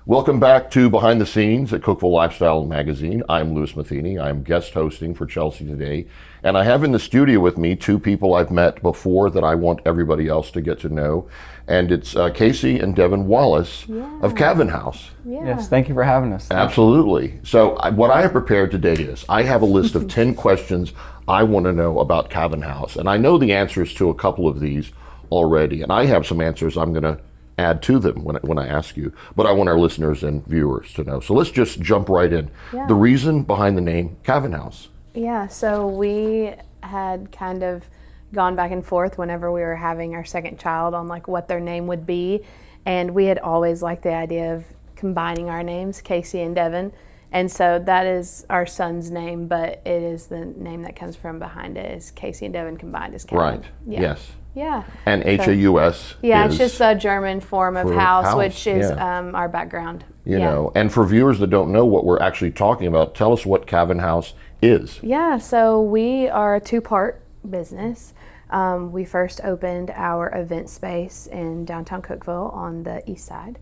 Welcome back to Behind the Scenes at Cookeville Lifestyle Magazine. I'm Lewis Matheney. I'm guest hosting for Chelsea today. And I have in the studio with me two people I've met before that I want everybody else to get to know. And it's Cayce and Devon Wallace of Cavin Haus. Yeah. Yes, thank you for having us. Absolutely. So what I have prepared today is I have a list of 10 questions I want to know about Cavin Haus. And I know the answers to a couple of these already. And I have some answers I'm going to add to them when I ask you, but I want our listeners and viewers to know. So let's just jump right in. Yeah. The reason behind the name Cavin Haus. Yeah, so we had kind of gone back and forth whenever we were having our second child on like what their name would be, and we had always liked the idea of combining our names, Cayce and Devon, and so that is our son's name, but it is the name that comes from behind it is Cayce and Devon combined as Cavin. Right. Yeah. Yes. Yeah. And Haus. Yeah, is, it's just a German form of house, which is yeah. our background. You know, and for viewers that don't know what we're actually talking about, tell us what Cavin Haus is. Yeah, so we are a two-part business. We first opened our event space in downtown Cookeville on the east side.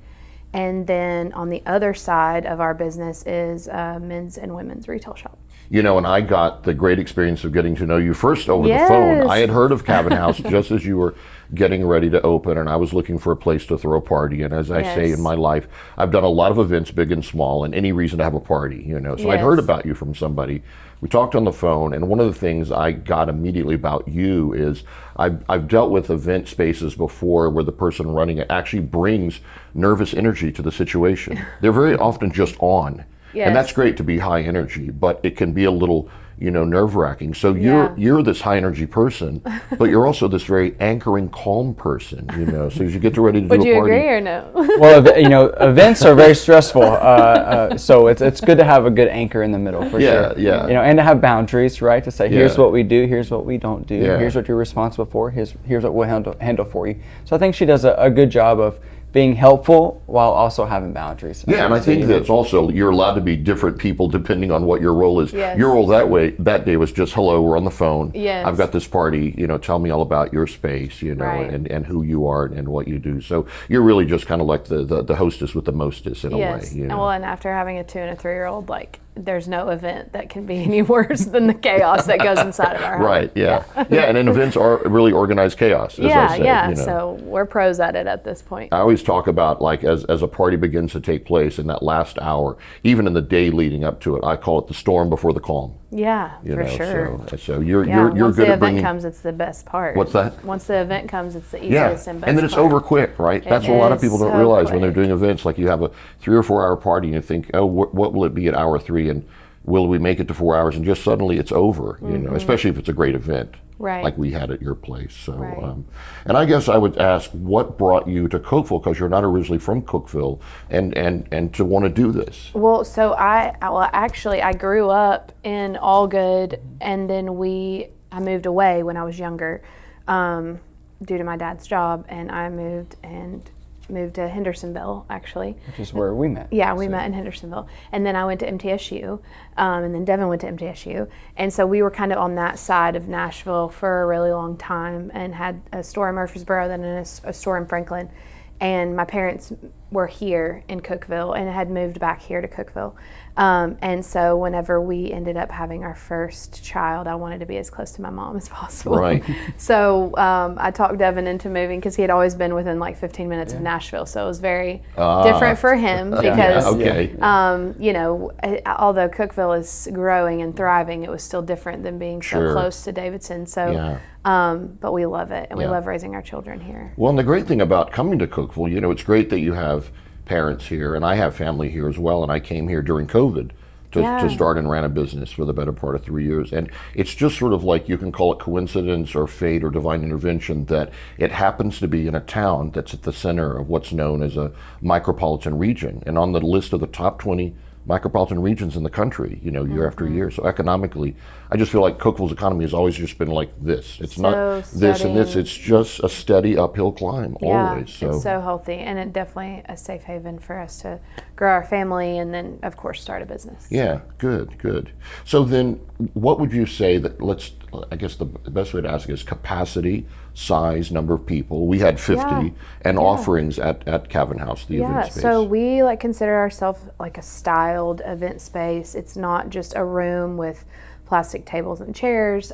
And then on the other side of our business is a men's and women's retail shop. You know, and I got the great experience of getting to know you first over the phone. I had heard of Cavin Haus just as you were getting ready to open, and I was looking for a place to throw a party. And as I say in my life, I've done a lot of events, big and small, and any reason to have a party, you know. So I'd heard about you from somebody. We talked on the phone, and one of the things I got immediately about you is I've dealt with event spaces before where the person running it actually brings nervous energy to the situation. They're very often just on. And that's great to be high energy, but it can be a little, you know, nerve-wracking. So you're this high energy person, but you're also this very anchoring, calm person, you know. So as you get ready to do a party. Would you agree or no? Well, you know, events are very stressful, so it's good to have a good anchor in the middle for sure. Yeah. You know, and to have boundaries, right? To say, here's what we do, here's what we don't do, here's what you're responsible for, here's what we'll handle for you. So I think she does a good job of being helpful while also having boundaries. Yeah, and I think that's also, you're allowed to be different people depending on what your role is. Yes. Your role that day was just, hello, we're on the phone. Yes. I've got this party, you know, tell me all about your space, you know, Right. and who you are and what you do. So you're really just kind of like the hostess with the mostess in a way. You know? Well, and after having a 2 and a 3-year-old, like, there's no event that can be any worse than the chaos that goes inside of our home. Right, yeah. And then events are really organized chaos, as I say. You know. So we're pros at it at this point. I always talk about, like, as a party begins to take place in that last hour, even in the day leading up to it, I call it the storm before the calm. Yeah, You for know, sure. So you're Once good the at bringing. event comes, it's the best part. What's that? Once the event comes, it's the Yeah, easiest and best and then it's part. over quick, right? That's what a lot of people don't so realize when they're quick. doing events. Like, you have a 3 or 4 hour party and you think, oh, what will it be at hour 3, and will we make it to 4 hours? And just suddenly it's over, you know, especially if it's a great event. Right. Like we had at your place. So, Right. and I guess I would ask, what brought you to Cookeville, because you're not originally from Cookeville, and to want to do this? Well, so I grew up in Allgood, and then I moved away when I was younger, due to my dad's job, and I moved to Hendersonville, actually. Which is where we met. Yeah, we met in Hendersonville. And then I went to MTSU, and then Devon went to MTSU. And so we were kind of on that side of Nashville for a really long time, and had a store in Murfreesboro, then a store in Franklin. And my parents were here in Cookeville and had moved back here to Cookeville. And so whenever we ended up having our first child, I wanted to be as close to my mom as possible. Right. So I talked Devon into moving because he had always been within like 15 minutes of Nashville. So it was very different for him because, you know, although Cookeville is growing and thriving, it was still different than being so close to Davidson. So, but we love it, and we love raising our children here. Well, and the great thing about coming to Cookeville, you know, it's great that you have parents here, and I have family here as well, and I came here during COVID to start and ran a business for the better part of 3 years. And it's just sort of like, you can call it coincidence or fate or divine intervention, that it happens to be in a town that's at the center of what's known as a micropolitan region, and on the list of the top 20 micropolitan regions in the country, you know, year after year. So economically, I just feel like Cookeville's economy has always just been like this. It's not this and this, it's just a steady uphill climb, always. So it's so healthy, and it definitely a safe haven for us to grow our family and then, of course, start a business. Yeah, good. So then, what would you say that, I guess the best way to ask is capacity, size, number of people. We had 50, and offerings at Cavin Haus, the event space. So we consider ourselves like a styled event space. It's not just a room with plastic tables and chairs.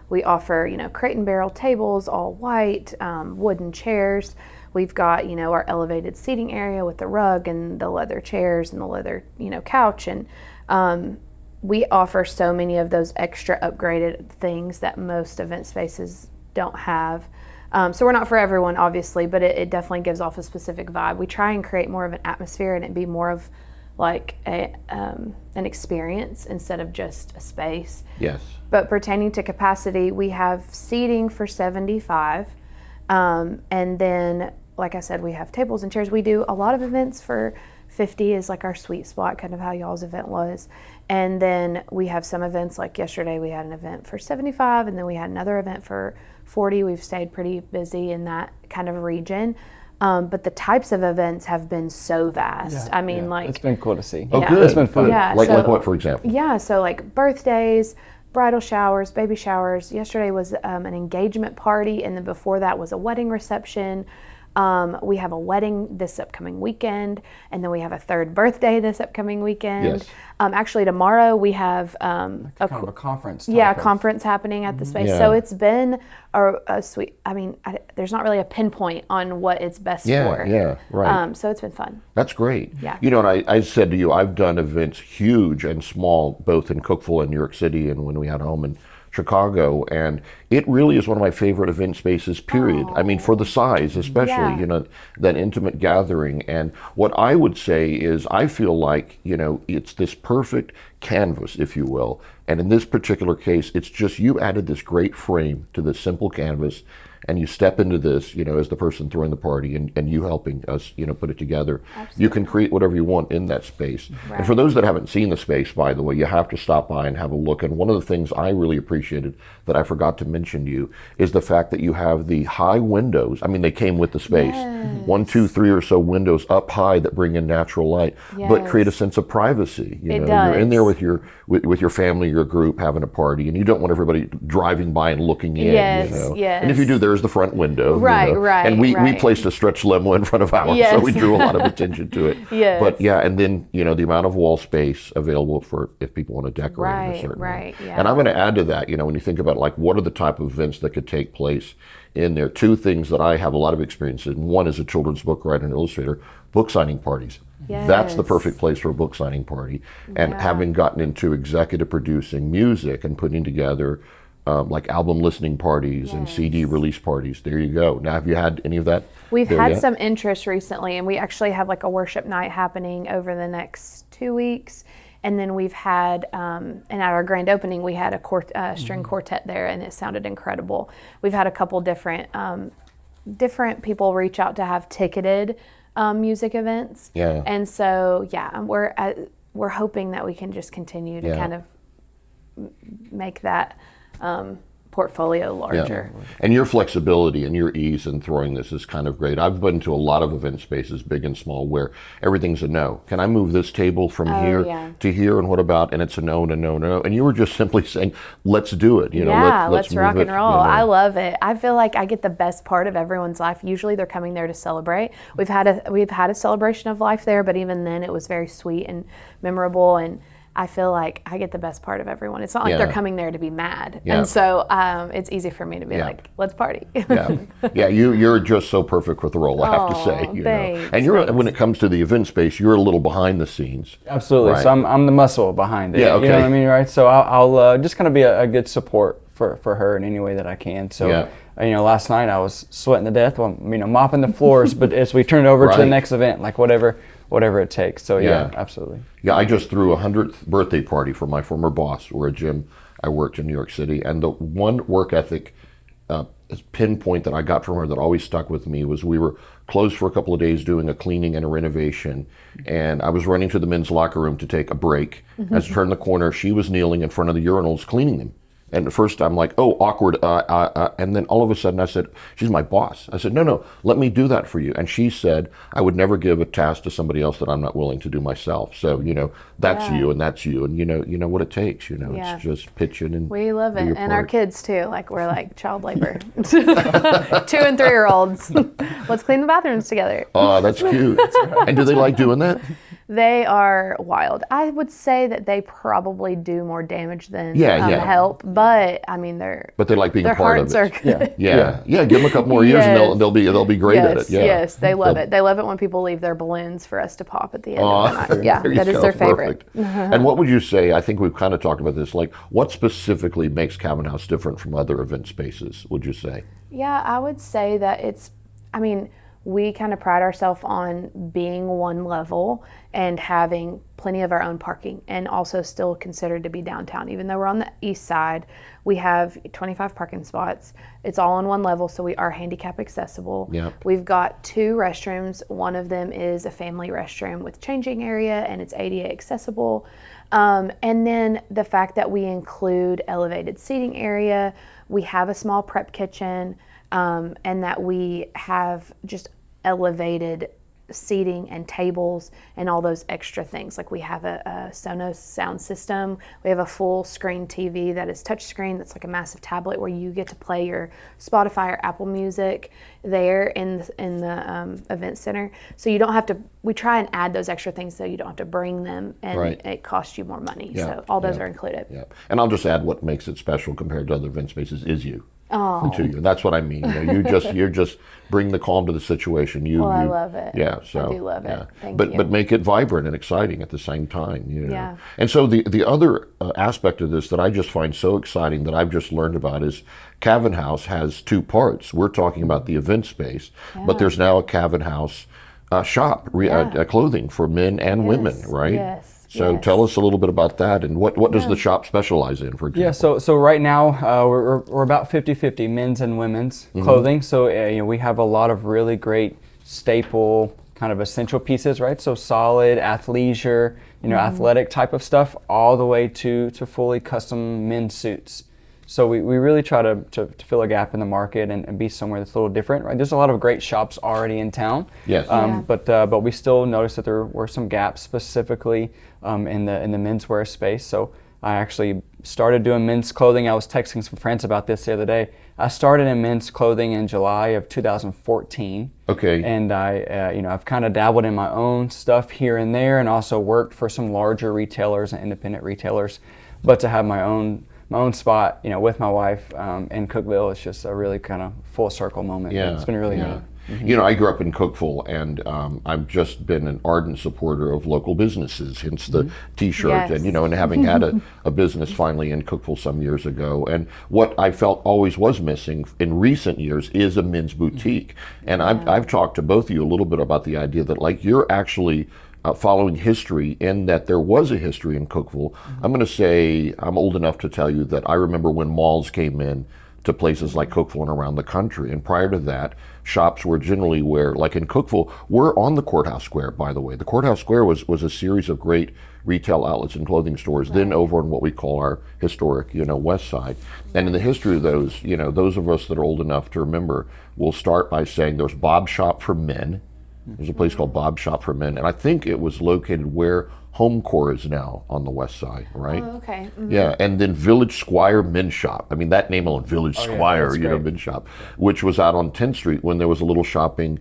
We offer, crate and barrel tables, all white, wooden chairs. We've got, our elevated seating area with the rug and the leather chairs and the leather, couch. And we offer so many of those extra upgraded things that most event spaces don't have. So we're not for everyone, obviously, but it definitely gives off a specific vibe. We try and create more of an atmosphere and it be more of like an experience instead of just a space. Yes. But pertaining to capacity, we have seating for 75. And then, like I said, we have tables and chairs. We do a lot of events for 50 is like our sweet spot, kind of how y'all's event was. And then we have some events, like yesterday we had an event for 75, and then we had another event for 40. We've stayed pretty busy in that kind of region. But the types of events have been so vast. I mean, it's been cool to see. Oh, good. It's been fun. Yeah, like what, for example? Yeah, so like birthdays, bridal showers, baby showers. Yesterday was an engagement party, and then before that was a wedding reception. We have a wedding this upcoming weekend, and then we have a third birthday this upcoming weekend. Yes. Actually, tomorrow we have kind of a conference. Conference happening at the space. Yeah. So it's been a sweet. I mean, there's not really a pinpoint on what it's best for. Yeah, right. So it's been fun. That's great. Yeah. And I said to you, I've done events huge and small, both in Cookeville and New York City, and when we had a home in Chicago, and it really is one of my favorite event spaces, period. I mean, for the size especially, that intimate gathering. And what I would say is I feel like, it's this perfect canvas, if you will. And in this particular case, it's just you added this great frame to this simple canvas, and you step into this, as the person throwing the party and you helping us, put it together. Absolutely. You can create whatever you want in that space. Right. And for those that haven't seen the space, by the way, you have to stop by and have a look. And one of the things I really appreciated that I forgot to mention to you is the fact that you have the high windows. I mean, they came with the space. Yes. 1, 2, 3 or so windows up high that bring in natural light, but create a sense of privacy. It does. You're in there with your family, your group, having a party, and you don't want everybody driving by and looking in. Yes. And if you do, there's the front window. Right. And we placed a stretch limo in front of ours, so we drew a lot of attention to it. Yes. But and then the amount of wall space available for if people want to decorate in a certain way. Yeah. And I'm going to add to that, when you think about like what are the type of events that could take place in there. 2 things that I have a lot of experience in. One is a children's book writer and illustrator, book signing parties. Yes. That's the perfect place for a book signing party. And having gotten into executive producing music and putting together like album listening parties and CD release parties. There you go. Now, have you had any of that? We've had some interest recently, and we actually have like a worship night happening over the next 2 weeks. And then we've had, and at our grand opening, we had a string quartet there, and it sounded incredible. We've had a couple different people reach out to have ticketed music events. Yeah. And so, we're hoping that we can just continue to kind of make that portfolio larger. Yeah. And your flexibility and your ease in throwing this is kind of great. I've been to a lot of event spaces, big and small, where everything's a no. Can I move this table from here to here? And what about? And it's a no, and a no, and a no. And you were just simply saying, let's do it. Let's rock and roll. I love it. I feel like I get the best part of everyone's life. Usually they're coming there to celebrate. We've had a celebration of life there, but even then it was very sweet and memorable, and I feel like I get the best part of everyone. It's not like they're coming there to be mad. And so it's easy for me to be like, let's party. You're just so perfect with the role, I have to say. Thanks, And when it comes to the event space, you're a little behind the scenes. Absolutely. Right? So I'm the muscle behind it. Yeah, okay. You know what I mean, right? So I'll just kind of be a good support for her in any way that I can. So last night I was sweating to death while mopping the floors, but as we turn it over to the next event, like whatever it takes. So absolutely. Yeah, I just threw a 100th birthday party for my former boss, or a gym I worked in New York City, and the one work ethic pinpoint that I got from her that always stuck with me was we were closed for a couple of days doing a cleaning and a renovation, and I was running to the men's locker room to take a break. As I turned the corner, she was kneeling in front of the urinals cleaning them. And at first I'm like, oh, awkward. And then all of a sudden I said, she's my boss. I said, no, let me do that for you. And she said, I would never give a task to somebody else that I'm not willing to do myself. So, that's you and that's you. And you know what it takes, it's just pitch in and we love it. And our kids too. Like we're like child labor. 2 and 3-year-olds. Let's clean the bathrooms together. Oh, that's cute. Right. And do they like doing that? They are wild. I would say that they probably do more damage than help, but I mean But they like being their part of hearts it. Are good. Yeah. Give them a couple more years and they'll be great at it. Yeah. Yes, they love it. They love it when people leave their balloons for us to pop at the end of the night. Yeah, that is their favorite. And what would you say? I think we've kind of talked about this. Like, what specifically makes Cavin Haus different from other event spaces? Would you say? Yeah, I would say that we kind of pride ourselves on being one level and having plenty of our own parking, and also still considered to be downtown. Even though we're on the east side, we have 25 parking spots. It's all on one level, so we are handicap accessible. Yep. We've got 2 restrooms. One of them is a family restroom with changing area, and it's ADA accessible. And then the fact that we include elevated seating area, we have a small prep kitchen, and that we have just elevated seating and tables and all those extra things. Like we have a Sonos sound system. We have a full screen TV that is touchscreen. That's like a massive tablet where you get to play your Spotify or Apple Music there in the event center. So you don't have to. We try and add those extra things so you don't have to bring them, and it costs you more money. Yeah. So all those are included. Yeah. And I'll just add what makes it special compared to other event spaces is you. Oh. To you. That's what I mean. You just bring the calm to the situation. I love it. Yeah, so I do love it. Thank you. But make it vibrant and exciting at the same time. Yeah. And so the other aspect of this that I just find so exciting that I've just learned about is Cavin Haus has 2 parts. We're talking about the event space, but there's now a Cavin Haus shop, clothing for men and women, right? Yes. So tell us a little bit about that, and what does the shop specialize in, for example? Yeah, so right now we're about 50-50 men's and women's clothing. So we have a lot of really great staple kind of essential pieces, right? So solid athleisure, athletic type of stuff, all the way to fully custom men's suits. So we really try to fill a gap in the market and be somewhere that's a little different, right? There's a lot of great shops already in town. Yes. But we still noticed that there were some gaps specifically in the menswear space. So I actually started doing men's clothing. I was texting some friends about this the other day. I started in men's clothing in July of 2014. Okay. And I've kind of dabbled in my own stuff here and there, and also worked for some larger retailers and independent retailers. But to have my own spot, with my wife in Cookeville, it's just a really kind of full circle moment. Yeah. It's been really neat. Mm-hmm. I grew up in Cookeville, and I've just been an ardent supporter of local businesses, hence the T-shirt, and and having had a business finally in Cookeville some years ago. And what I felt always was missing in recent years is a men's boutique. And I've talked to both of you a little bit about the idea that like you're actually following history, in that there was a history in Cookeville. I'm going to say I'm old enough to tell you that I remember when malls came in to places like Cookeville and around the country. And prior to that, shops were generally where, like in Cookeville, we're on the Courthouse Square, by the way. The Courthouse Square was a series of great retail outlets and clothing stores, then over on what we call our historic, West Side. And in the history of those, those of us that are old enough to remember, will start by saying there's Bob's Shop for Men. There's a place called Bob's Shop for Men, and I think it was located where Home Core is now on the west side, right? Oh, okay. Mm-hmm. Yeah, and then Village Squire Men's Shop. I mean, that name alone, Village Squire, Men's Shop, which was out on 10th Street when there was a little shopping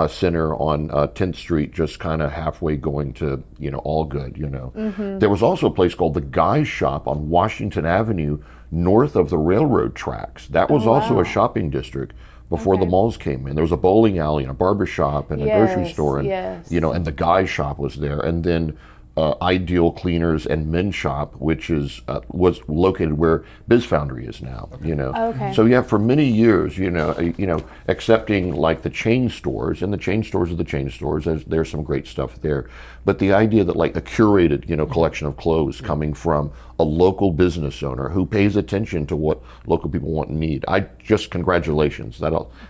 center on 10th Street, just kind of halfway going to, All Good, Mm-hmm. There was also a place called the Guy's Shop on Washington Avenue, north of the railroad tracks. That was also a shopping district before the malls came in. There was a bowling alley and a barber shop and a grocery store, and and the Guy's Shop was there. And then Ideal Cleaners and Men's Shop, which was located where Biz Foundry is now. Okay. So for many years, accepting like the chain stores, and the chain stores are the chain stores. There's some great stuff there, but the idea that like a curated collection of clothes coming from a local business owner who pays attention to what local people want and need. Congratulations.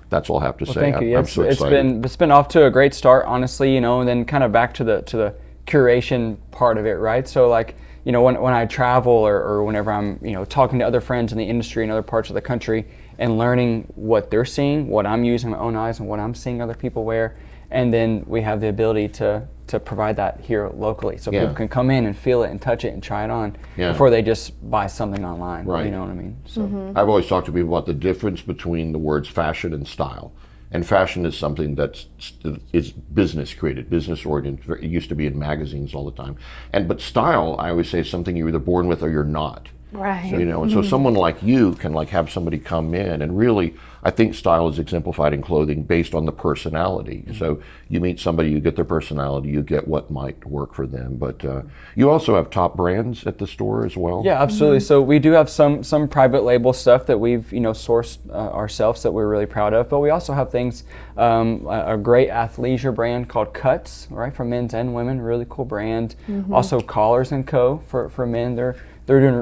That's all I have to say. Thank you. I'm so excited. It's been off to a great start, honestly. And then kind of back to the curation part of it, right? So like, you know, when I travel or whenever I'm, you know, talking to other friends in the industry in other parts of the country and learning what they're seeing, what I'm using my own eyes and what I'm seeing other people wear, and then we have the ability to provide that here locally, so people can come in and feel it and touch it and try it on before they just buy something online. Right. You know what I mean? So I've always talked to people about the difference between the words fashion and style. And fashion is something that's business created, business oriented. It used to be in magazines all the time. But style, I always say, is something you're either born with or you're not. Right. So, you know, and so someone like you can like have somebody come in, and really, I think style is exemplified in clothing based on the personality. So you meet somebody, you get their personality, you get what might work for them. But you also have top brands at the store as well. Yeah, absolutely. So we do have some private label stuff that we've, you know, sourced ourselves that we're really proud of. But we also have things, a great athleisure brand called Cuts, right, for men's and women, really cool brand. Also Collars & Co. for men. They're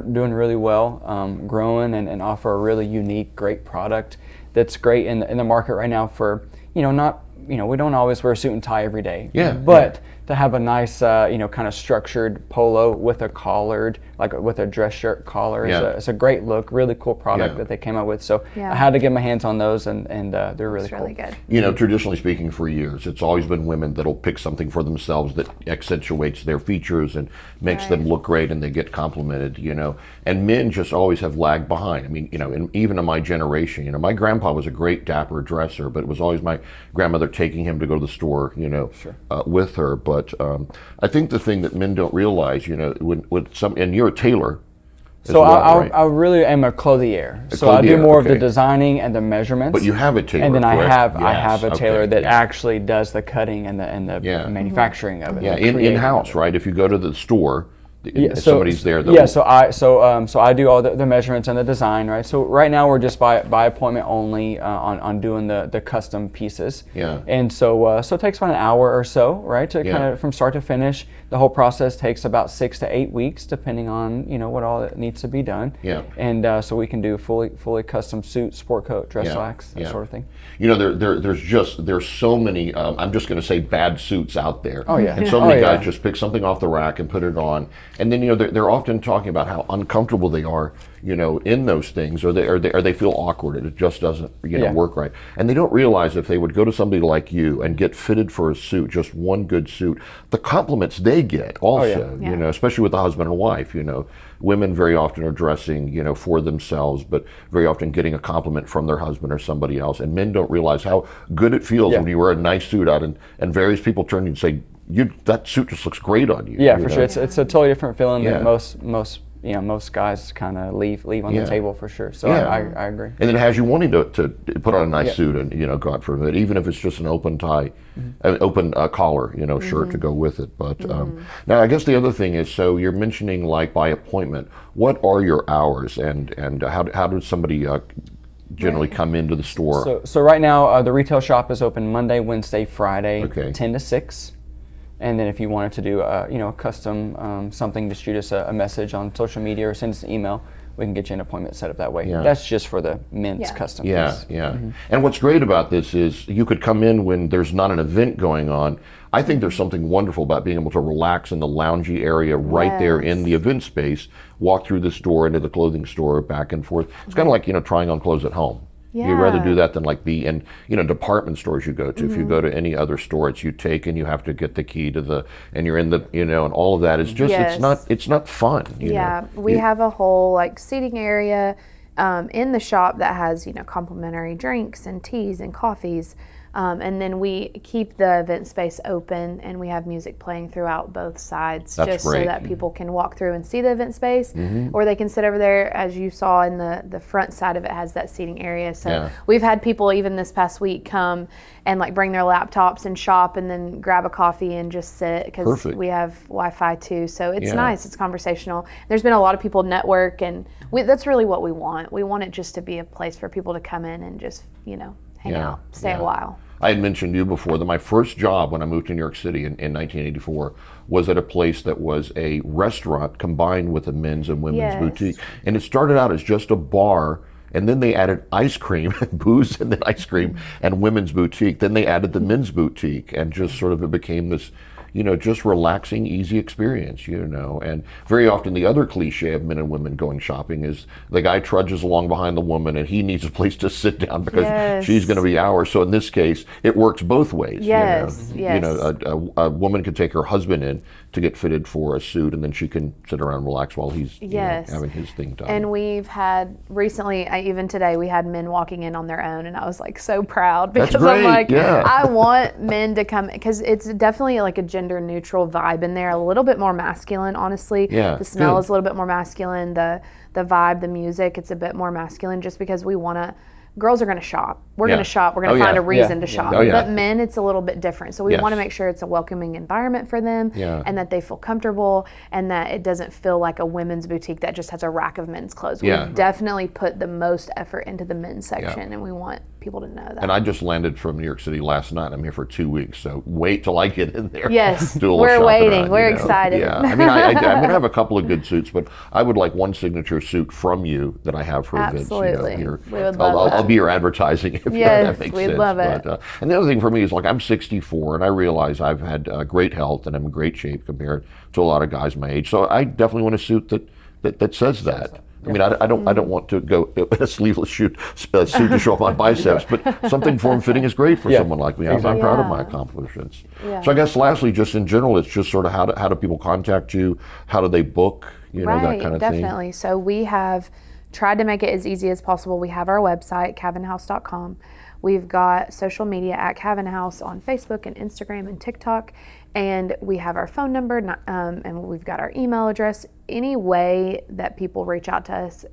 doing really well, growing and offer a really unique, great product that's great in the market right now for, you know, not, you know, we don't always wear a suit and tie every day. But to have a nice, you know, kind of structured polo with a collared, like with a dress shirt collar, it's a great look, really cool product that they came out with. So I had to get my hands on those, and they're really cool. Really good. You know, traditionally speaking, for years, it's always been women that'll pick something for themselves that accentuates their features and makes them look great, and they get complimented, you know. And men just always have lagged behind. I mean, you know, even in my generation, you know, my grandpa was a great dapper dresser, but it was always my grandmother taking him to go to the store, you know, with her. But I think the thing that men don't realize, you know, and you're a tailor. So I really am a clothier. So I do more of the designing and the measurements. But you have a tailor, and then correct? I have a tailor that actually does the cutting and the manufacturing of it. Yeah, in-house, right? If you go to the store, somebody's there. So I do all the measurements and the design, right? So right now we're just by appointment only on doing the custom pieces. Yeah. And so it takes about an hour or so, right, to kind of from start to finish. The whole process takes about 6 to 8 weeks, depending on, you know, what all that needs to be done. Yeah. And so we can do fully custom suit, sport coat, dress slacks, that sort of thing. You know, there's so many. I'm just going to say bad suits out there. Oh yeah. And so many guys just pick something off the rack and put it on. And then, you know, they're often talking about how uncomfortable they are, you know, in those things, or they feel awkward, and it just doesn't, you know, work right. And they don't realize if they would go to somebody like you and get fitted for a suit, just one good suit, the compliments they get also, you know, especially with the husband and wife, you know. Women very often are dressing, you know, for themselves, but very often getting a compliment from their husband or somebody else. And men don't realize how good it feels when you wear a nice suit out, and various people turn to you and say, that suit just looks great on you. Yeah, for sure. It's a totally different feeling that most guys kind of leave on the table, for sure. So I agree. And it has you wanting to put on a nice suit and, you know, God forbid, even if it's just an open tie, an open collar, you know, shirt to go with it. But now I guess the other thing is, so you're mentioning like by appointment. What are your hours, and how does somebody generally come into the store? So right now the retail shop is open Monday, Wednesday, Friday, 10 to 6. And then if you wanted to do a custom something, just shoot us a message on social media or send us an email. We can get you an appointment set up that way. That's just for the men's custom piece. And what's great about this is you could come in when there's not an event going on. I think there's something wonderful about being able to relax in the loungy area right there in the event space, walk through this door into the clothing store, back and forth. It's kind of like, you know, trying on clothes at home. Yeah. You'd rather do that than like be in, you know, department stores you go to. If you go to any other store, it's you take and you have to get the key to and you're in the, you know, and all of that is just, it's not fun. You know? We have a whole like seating area in the shop that has, you know, complimentary drinks and teas and coffees. And then we keep the event space open, and we have music playing throughout both sides. That's just great. So that people can walk through and see the event space, or they can sit over there. As you saw in the front side of it has that seating area. So we've had people even this past week come and like bring their laptops and shop, and then grab a coffee and just sit, because we have Wi-Fi too. So it's nice. It's conversational. There's been a lot of people network, and that's really what we want. We want it just to be a place for people to come in and just, you know, hang out, stay a while. I had mentioned to you before that my first job when I moved to New York City in 1984 was at a place that was a restaurant combined with a men's and women's boutique. And it started out as just a bar, and then they added ice cream and booze, and then ice cream and women's boutique. Then they added the men's boutique, and just sort of it became this, just relaxing, easy experience, and very often the other cliche of men and women going shopping is the guy trudges along behind the woman and he needs a place to sit down because she's going to be ours. So in this case, it works both ways. Yes. A woman could take her husband in to get fitted for a suit, and then she can sit around and relax while he's having his thing done. And we've had recently, even today, we had men walking in on their own, and I was like so proud because I'm like, I want men to come, because it's definitely like a gender neutral vibe in there, a little bit more masculine, honestly. Yeah, the smell is a little bit more masculine. The vibe, the music, it's a bit more masculine, just because we want to. Girls are going to shop. We're going to shop. We're going to find a reason to shop. But men, it's a little bit different. So we want to make sure it's a welcoming environment for them, and that they feel comfortable, and that it doesn't feel like a women's boutique that just has a rack of men's clothes. We've definitely put the most effort into the men's section, and we want people to know that. And I just landed from New York City last night. I'm here for 2 weeks, so wait till I get in there. Yes, do a little we're waiting. Around, we're excited. Yeah, I mean, I'm going to have a couple of good suits, but I would like one signature suit from you that I have for events. Absolutely. We would love that. I'll be your advertising if that makes sense. We'd love it. But, and the other thing for me is, like, I'm 64, and I realize I've had great health and I'm in great shape compared to a lot of guys my age. So I definitely want a suit that says that. I mean, I don't want to go in a sleeveless suit to show off my biceps, but something form-fitting is great for someone like me. I'm proud of my accomplishments. Yeah. So I guess lastly, just in general, it's just sort of how do people contact you? How do they book? That kind of thing. Definitely. So we have tried to make it as easy as possible. We have our website, cavinhaus.com. We've got social media at Cavin Haus on Facebook and Instagram and TikTok. And we have our phone number, and we've got our email address. Any way that people reach out to us,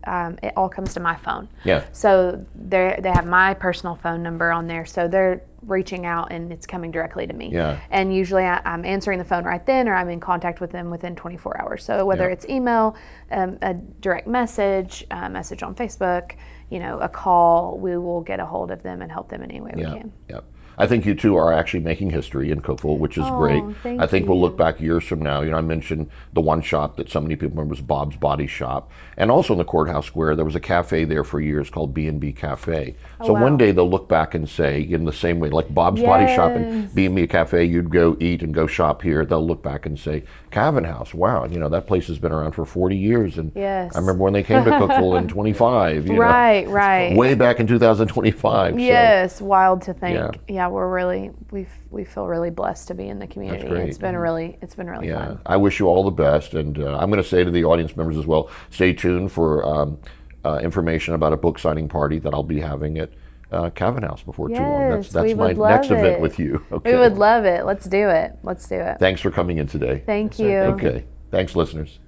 it all comes to my phone. Yeah. So they have my personal phone number on there, so they're reaching out and it's coming directly to me. Yeah. And usually I'm answering the phone right then, or I'm in contact with them within 24 hours. So whether it's email, a direct message, a message on Facebook, a call, we will get a hold of them and help them in any way we can. Yeah. I think you two are actually making history in Cookeville, which is great. I think we'll look back years from now. I mentioned the one shop that so many people remember was Bob's Body Shop. And also in the Courthouse Square, there was a cafe there for years called B&B Cafe. So one day they'll look back and say, in the same way, like Bob's Body Shop and B&B Cafe, you'd go eat and go shop here. They'll look back and say, Cavin Haus, wow, that place has been around for 40 years. And I remember when they came to Cookeville in 25. Right. Way back in 2025. Yes, wild to think. Yeah, we feel really blessed to be in the community. That's great. It's been really fun. I wish you all the best, and I'm going to say to the audience members as well, stay tuned for information about a book signing party that I'll be having at Cavin Haus before too long. That's my next event with you. Okay. We would love it. Let's do it. Thanks for coming in today. Thank you. Okay. Thanks, listeners.